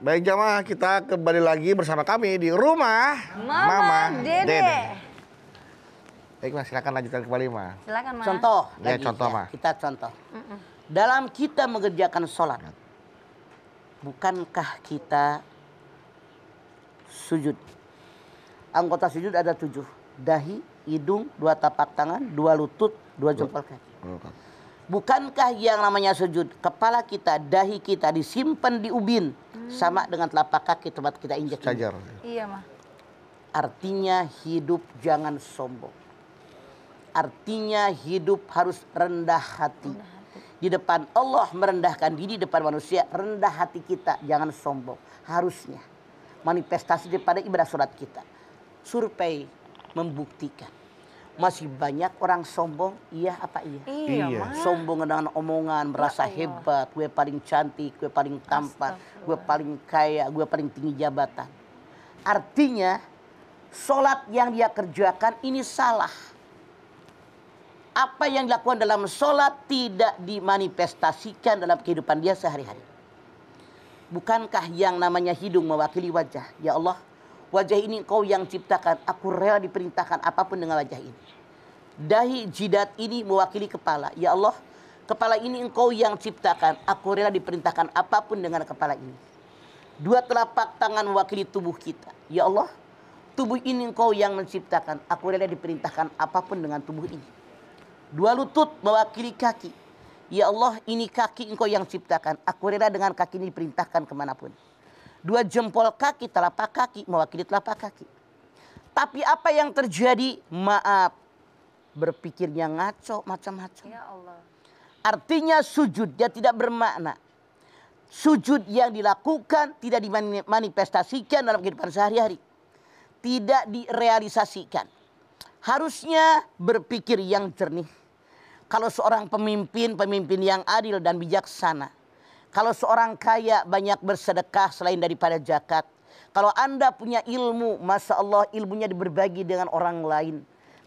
Baik jamaah, kita kembali lagi bersama kami di rumah Mama Dede. Baik Mas, silakan lanjutkan kembali Mas. Silakan Mas. Contoh Ya, lagi, contoh, ya. Mas. Kita contoh. Dalam kita mengerjakan sholat, bukankah kita sujud? Anggota sujud ada 7. Dahi, hidung, 2 tapak tangan, 2 lutut, 2 jempol kaki. Bukankah yang namanya sujud, kepala kita, dahi kita disimpan di ubin, sama dengan telapak kaki tempat kita injak. Sajar. Iya mah. Artinya hidup jangan sombong. Artinya hidup harus rendah hati. Di depan Allah merendahkan diri, di depan manusia rendah hati kita, jangan sombong. Harusnya manifestasi daripada ibadah sholat kita. Survei membuktikan masih banyak orang sombong, iya apa iya? Iya Iya. mah. Sombong dengan omongan, merasa Allah. hebat, gue paling cantik, gue paling tampan, gue paling kaya, gue paling tinggi jabatan. Artinya sholat yang dia kerjakan ini salah. Apa yang dilakukan dalam sholat tidak dimanifestasikan dalam kehidupan dia sehari-hari. Bukankah yang namanya hidung mewakili wajah? Ya Allah, wajah ini Engkau yang ciptakan, aku rela diperintahkan apapun dengan wajah ini. Dahi jidat ini mewakili kepala. Ya Allah, kepala ini Engkau yang ciptakan, aku rela diperintahkan apapun dengan kepala ini. 2 telapak tangan mewakili tubuh kita. Ya Allah, tubuh ini Engkau yang menciptakan, aku rela diperintahkan apapun dengan tubuh ini. 2 lutut mewakili kaki. Ya Allah, ini kaki Engkau yang ciptakan, aku rela dengan kaki ini diperintahkan kemanapun. 2 jempol kaki, telapak kaki mewakili telapak kaki. Tapi apa yang terjadi? Maaf, berpikirnya ngaco macam-macam. Ya Allah. Artinya sujud dia tidak bermakna. Sujud yang dilakukan tidak dimanifestasikan dalam kehidupan sehari-hari. Tidak direalisasikan. Harusnya berpikir yang jernih. Kalau seorang pemimpin yang adil dan bijaksana. Kalau seorang kaya banyak bersedekah selain daripada zakat. Kalau Anda punya ilmu, Masya Allah ilmunya berbagi dengan orang lain.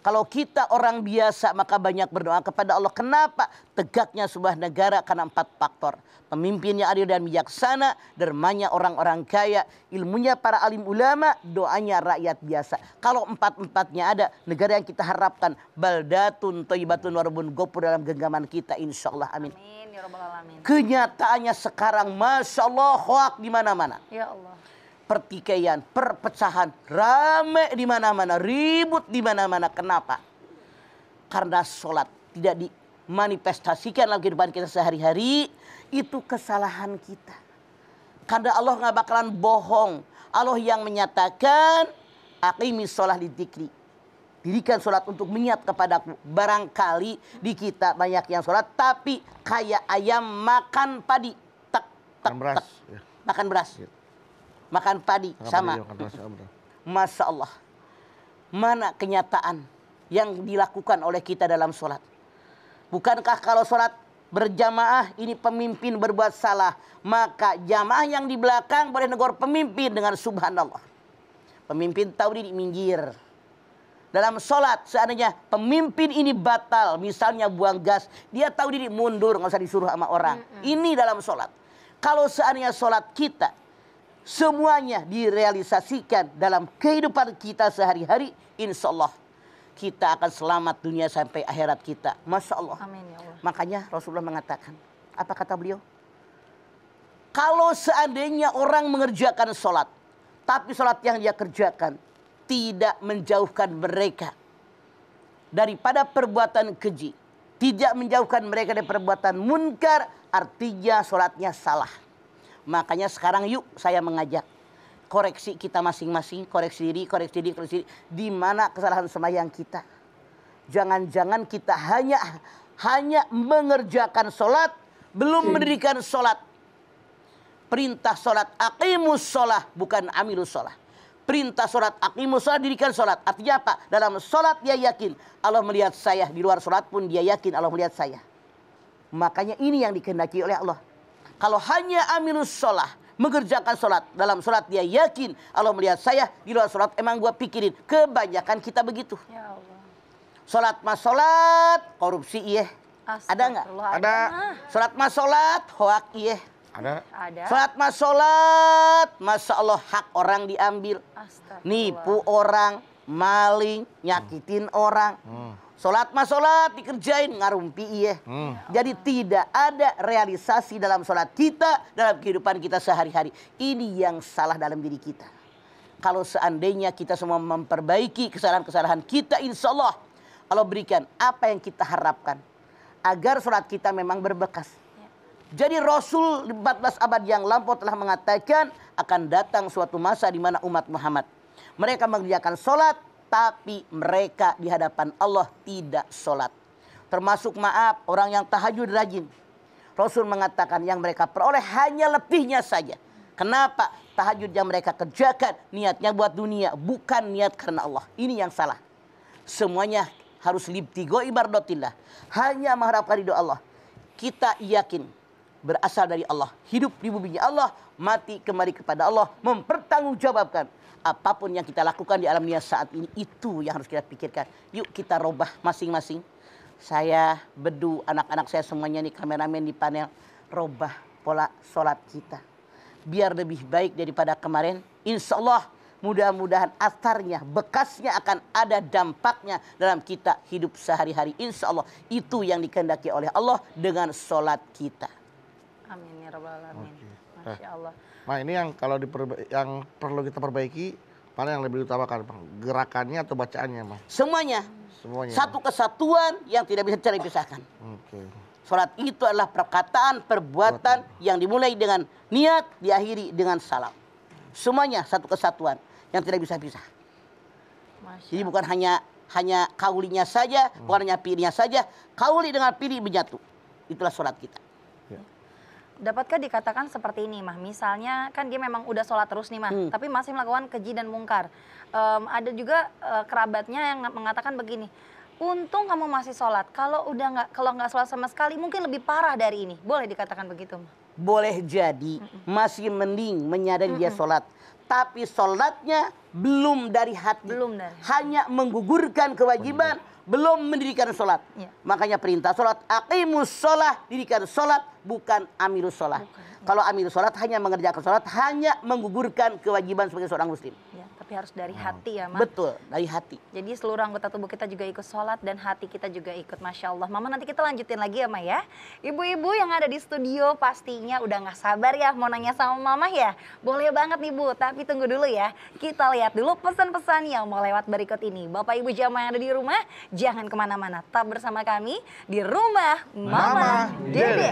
Kalau kita orang biasa maka banyak berdoa kepada Allah. Kenapa? Tegaknya sebuah negara karena 4 faktor. Pemimpinnya adil dan bijaksana, dermanya orang-orang kaya, ilmunya para alim ulama, doanya rakyat biasa. Kalau 4-4-nya ada, negara yang kita harapkan baldatun thayyibatun warabun ghafur dalam genggaman kita insyaallah amin. Amin ya rabbal alamin. Kenyataannya sekarang Masya Allah hoak di mana-mana. Ya Allah. Pertikaian, perpecahan, rame di mana-mana, ribut di mana-mana. Kenapa? Karena sholat tidak dimanifestasikan dalam kehidupan kita sehari-hari. Itu kesalahan kita. Karena Allah nggak bakalan bohong. Allah yang menyatakan, aqimis sholah lidzikri. Dirikan sholat untuk mengingat kepadaku. Barangkali di kita banyak yang sholat, tapi kayak ayam makan padi. Tak, tak, Makan beras. tak. Makan beras. Makan padi sama. Masya Allah. Mana kenyataan yang dilakukan oleh kita dalam sholat? Bukankah kalau sholat berjamaah ini pemimpin berbuat salah, maka jamaah yang di belakang boleh negor pemimpin dengan subhanallah. Pemimpin tahu diri minggir. Dalam sholat seandainya pemimpin ini batal, misalnya buang gas, dia tahu diri mundur, nggak usah disuruh sama orang. Ini dalam sholat. Kalau seandainya sholat kita semuanya direalisasikan dalam kehidupan kita sehari-hari, insya Allah kita akan selamat dunia sampai akhirat kita. Masya Allah. Amin ya Allah. Makanya Rasulullah mengatakan, apa kata beliau? Kalau seandainya orang mengerjakan sholat, tapi sholat yang dia kerjakan tidak menjauhkan mereka daripada perbuatan keji, tidak menjauhkan mereka dari perbuatan munkar, artinya sholatnya salah. Makanya sekarang yuk saya mengajak koreksi kita masing-masing, koreksi diri. Di mana kesalahan sembahyang kita? Jangan-jangan kita hanya mengerjakan sholat, belum mendirikan sholat. Perintah sholat aqimus sholah, bukan amilus sholah. Perintah sholat aqimus sholah, dirikan sholat. Artinya apa? Dalam sholat dia yakin Allah melihat saya. Di luar sholat pun dia yakin Allah melihat saya. Makanya ini yang dikehendaki oleh Allah. Kalau hanya amilus sholah, mengerjakan sholat, dalam sholat dia yakin Allah melihat saya, di luar sholat emang gua pikirin. Kebanyakan kita begitu. Ya Allah. Sholat mas sholat, korupsi iya. Ada nggak? Astagfirullah, Ada. Sholat mas sholat, hoak iya. Ada. Ada. Sholat mas sholat, Masya Allah hak orang diambil. Astagfirullah. Nipu orang, maling, nyakitin orang. Sholat mas sholat dikerjain, ngarumpi iya. Jadi tidak ada realisasi dalam sholat kita, dalam kehidupan kita sehari-hari. Ini yang salah dalam diri kita. Kalau seandainya kita semua memperbaiki kesalahan-kesalahan kita, insya Allah Allah berikan apa yang kita harapkan. Agar sholat kita memang berbekas. Jadi Rasul 14 abad yang lampau telah mengatakan akan datang suatu masa di mana umat Muhammad mereka mengerjakan sholat, tapi mereka di hadapan Allah tidak sholat. Termasuk maaf orang yang tahajud rajin. Rasul mengatakan yang mereka peroleh hanya letihnya saja. Kenapa? Tahajud yang mereka kerjakan niatnya buat dunia, bukan niat karena Allah. Ini yang salah. Semuanya harus libtigo ibardotillah. Hanya mengharapkan ridho Allah. Kita yakin berasal dari Allah, hidup di bumi Allah, mati kembali kepada Allah, mempertanggungjawabkan apapun yang kita lakukan di alam dunia saat ini. Itu yang harus kita pikirkan. Yuk kita robah masing-masing. Saya, Bedu, anak-anak saya semuanya nih, kameramen di panel, robah pola sholat kita biar lebih baik daripada kemarin. Insya Allah mudah-mudahan asarnya, bekasnya akan ada dampaknya dalam kita hidup sehari-hari. Insya Allah itu yang dikehendaki oleh Allah dengan sholat kita. Amin ya rabbal alamin. Masya Allah. Nah ini yang kalau yang perlu kita perbaiki, mana yang lebih utamakan, Bang? Gerakannya atau bacaannya, Bang? Semuanya. Semuanya. Satu kesatuan yang tidak bisa dipisahkan. Oke. Sholat itu adalah perkataan, perbuatan yang dimulai dengan niat, diakhiri dengan salam. Semuanya satu kesatuan yang tidak bisa pisah. Masya Jadi bukan hanya kaulinya saja, bukan hanya pilihnya saja. Kauli dengan pilih menyatu. Itulah sholat kita. Dapatkah dikatakan seperti ini, Mah? Misalnya kan dia memang udah sholat terus nih, Mah, tapi masih melakukan keji dan mungkar. Ada juga kerabatnya yang mengatakan begini, untung kamu masih sholat. Kalau nggak sholat sama sekali, mungkin lebih parah dari ini. Boleh dikatakan begitu, Mah? Boleh jadi masih mending menyadari dia sholat. Tapi sholatnya belum dari hati. Belum dari hati. Hanya menggugurkan kewajiban, belum mendirikan sholat. Ya. Makanya perintah sholat, aqimus sholat, dirikan sholat, bukan amilus sholat. Kalau amilus sholat hanya mengerjakan sholat, hanya menggugurkan kewajiban sebagai seorang muslim. Ya, tapi harus dari hati ya, Mah. Betul, dari hati. Jadi seluruh anggota tubuh kita juga ikut sholat dan hati kita juga ikut. Masya Allah. Mama nanti kita lanjutin lagi ya, Ma ya. Ibu-ibu yang ada di studio pastinya udah gak sabar ya mau nanya sama Mama ya. Boleh banget nih Bu, tapi tunggu dulu ya. Kita lihat dulu pesan-pesan yang mau lewat berikut ini. Bapak Ibu jamaah yang ada di rumah, jangan kemana-mana. Tetap bersama kami di Rumah Mama Dede.